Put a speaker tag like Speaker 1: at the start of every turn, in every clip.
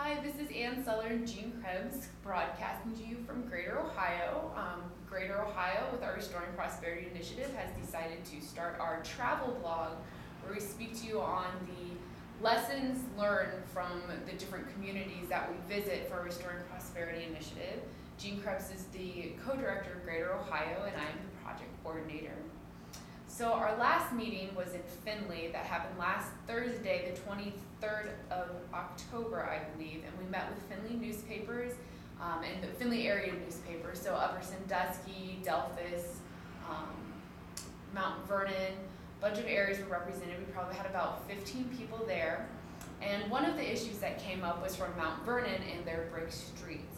Speaker 1: Hi, this is Ann Seller and Jean Krebs broadcasting to you from Greater Ohio. Greater Ohio, with our Restoring Prosperity Initiative, has decided to start our travel blog where we speak to you on the lessons learned from the different communities that we visit for our Restoring Prosperity Initiative. Jean Krebs is the co-director of Greater Ohio, and I'm the project coordinator. So our last meeting was in Findlay that happened last Thursday, the 23rd of October, I believe, and we met with Findlay newspapers and the Findlay area newspapers, so Upper Sandusky, Delphus, Mount Vernon, a bunch of areas were represented. We probably had about 15 people there, and one of the issues that came up was from Mount Vernon and their brick streets.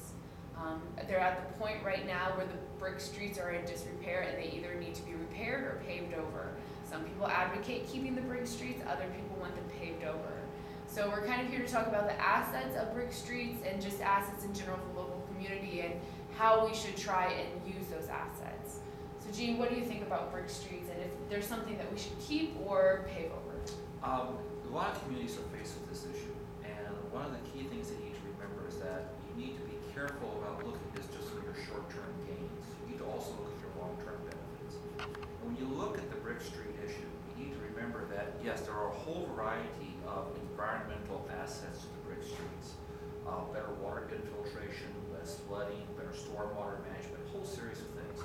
Speaker 1: They're at the point right now where the brick streets are in disrepair and they either need to be repaired or paved over. Some people advocate keeping the brick streets, other people want them paved over. So we're kind of here to talk about the assets of brick streets and just assets in general for the local community and how we should try and use those assets. So Jean, what do you think about brick streets and if there's something that we should keep or pave over?
Speaker 2: A lot of communities are faced with this issue, and one of the key things that you need to remember is that you need to be careful about looking at this just for your short-term gains. You need to also look at your long-term benefits. And when you look at the brick street issue, you need to remember that, yes, there are a whole variety of environmental assets to the brick streets. Better water infiltration, less flooding, better stormwater management, a whole series of things.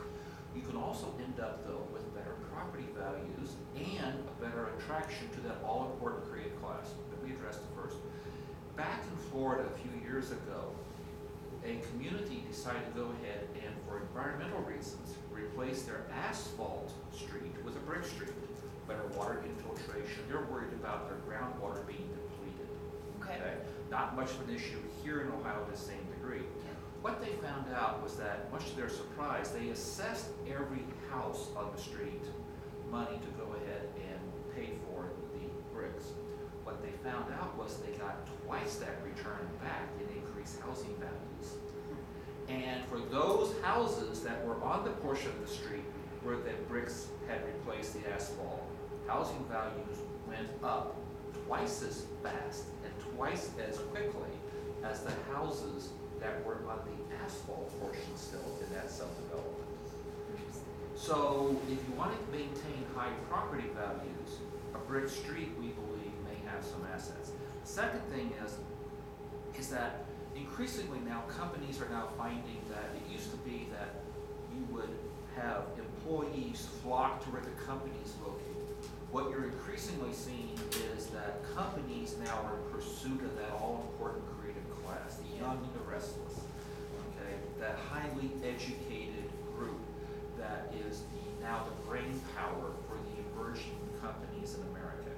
Speaker 2: You can also end up, though, with better property values and a better attraction to that all-important creative class that we addressed first. Back in Florida a few years ago, a community decided to go ahead and, for environmental reasons, replace their asphalt street with a brick street. Better water infiltration. They're worried about their groundwater being depleted. Okay? Not much of an issue here in Ohio to the same degree. What they found out was that, much to their surprise, they assessed every house on the street money to go ahead and pay for the bricks. What they found out was they got twice that return back in increased housing values. And for those houses that were on the portion of the street where the bricks had replaced the asphalt, housing values went up twice as fast and twice as quickly as the houses that were on the asphalt portion still in that subdevelopment. So if you want to maintain high property values, a brick street, we believe, may have some assets. The second thing is that increasingly now companies are now finding that it used to be that you would have employees flock to where the company's located. What you're increasingly seeing is that companies now are in pursuit of that all-important creative class, the young and the restless, okay? That highly educated group that is now the brain power for the emerging companies in America.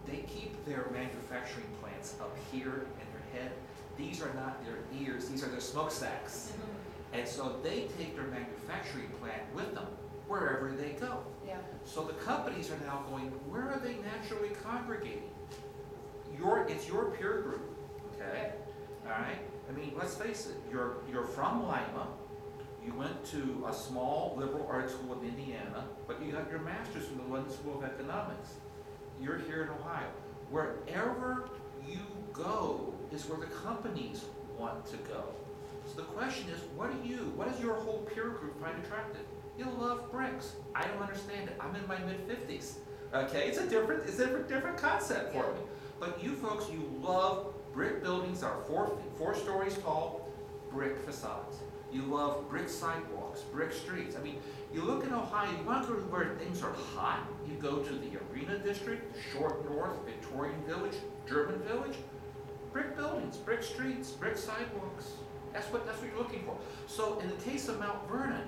Speaker 2: They keep their manufacturing plants up here in their head. These are not their ears, these are their smokestacks. Mm-hmm. And so they take their manufacturing plant with them wherever they go. Yeah. So the companies are now going, where are they naturally congregating? It's your peer group, okay? All right? I mean, let's face it, you're from Lima, you went to a small liberal arts school in Indiana, but you got your master's from the London School of Economics. You're here in Ohio. Wherever you go is where the companies want to go. So the question is, what does your whole peer group find attractive? You love bricks. I don't understand it. I'm in my mid-50s. Okay, it's a different concept for me. But you folks, you love brick buildings that are four stories tall, brick facades. You love brick sidewalks, brick streets. I mean, you look in Ohio, you want to go to where things are hot, you go to the Arena District, Short North, Victorian Village, German Village, brick buildings, brick streets, brick sidewalks. That's what you're looking for. So in the case of Mount Vernon,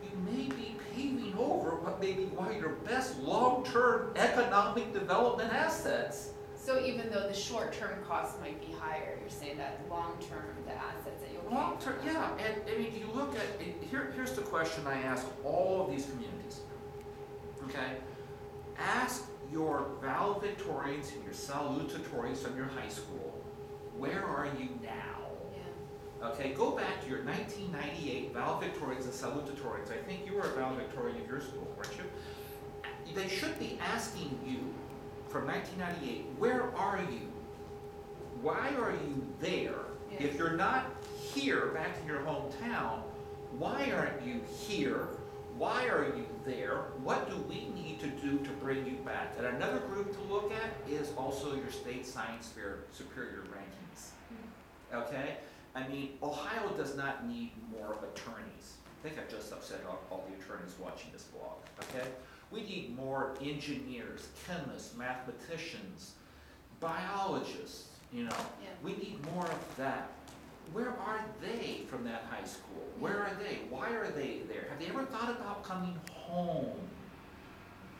Speaker 2: you may be paving over what may be one of your best long-term economic development assets.
Speaker 1: So even though the short-term costs might be higher, you're saying that long-term, the assets that you'll pay.
Speaker 2: Long-term, yeah. And I mean, you look at, here's the question I ask all of these communities, okay? Ask your valedictorians and your salutatorians from your high school, where are you now? Yeah. Okay, go back to your 1998 valedictorians and salutatorians. I think you were a valedictorian of your school, weren't you? They should be asking you from 1998, where are you why are you there?
Speaker 1: Yeah.
Speaker 2: If you're not here, back in your hometown, why aren't you here? Why are you there? What do we need to do to bring you back? And another group to look at is also your state science fair superior rankings. Okay? I mean, Ohio does not need more attorneys. I think I just upset all the attorneys watching this blog. Okay? We need more engineers, chemists, mathematicians, biologists, you know.
Speaker 1: Yeah.
Speaker 2: We need more of that. Where are they from that high school? Where are they? Why are they there? Have they ever thought about coming home?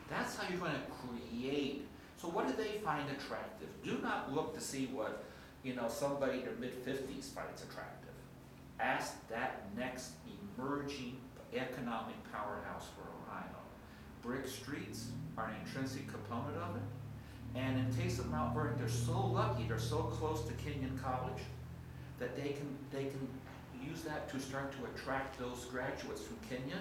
Speaker 2: That's how you're going to create. So what do they find attractive? Do not look to see what, you know, somebody in their mid-50s finds attractive. Ask that next emerging economic powerhouse for Ohio. Brick streets are an intrinsic component of it. And in case of Mount Vernon, they're so lucky, they're so close to Kenyon College, that they can use that to start to attract those graduates from Kenyon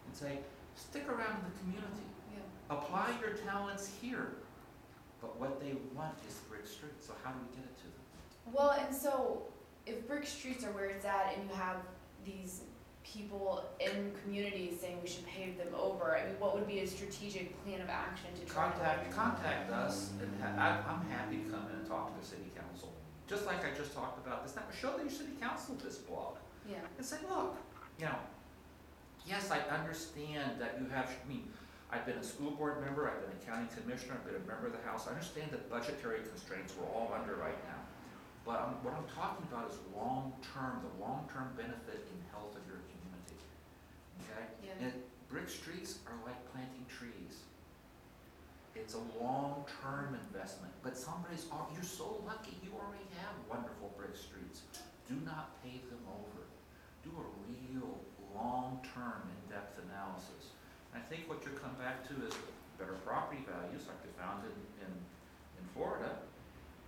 Speaker 2: and say, stick around in the community.
Speaker 1: Yeah.
Speaker 2: Apply your talents here. But what they want is brick streets, so how do we get it to them?
Speaker 1: Well, and so if brick streets are where it's at and you have these people in communities saying we should pave them over, I mean, what would be a strategic plan of action to try
Speaker 2: Contact us, and I'm happy to come in and talk to the city council. Just like I just talked about this, now show your city council this blog.
Speaker 1: Yeah.
Speaker 2: And say, look, you know, yes, I understand that you have, I mean, I've been a school board member, I've been a county commissioner, I've been a member of the House. I understand the budgetary constraints we're all under right now. But what I'm talking about is long-term, the long-term benefit in health of your community. Okay?
Speaker 1: Yeah.
Speaker 2: And brick streets are like planting trees. It's a long-term investment, but you're so lucky, you already have wonderful brick streets. Do not pave them over. Do a real long-term in-depth analysis. And I think what you'll come back to is better property values like they found in Florida,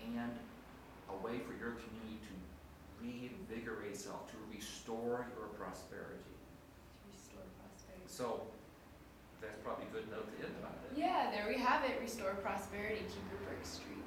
Speaker 2: and a way for your community to reinvigorate itself, to restore your prosperity.
Speaker 1: Restore prosperity.
Speaker 2: So that's probably a good note to end on.
Speaker 1: Yeah, there we have it. Restore prosperity. Keep your brick streets.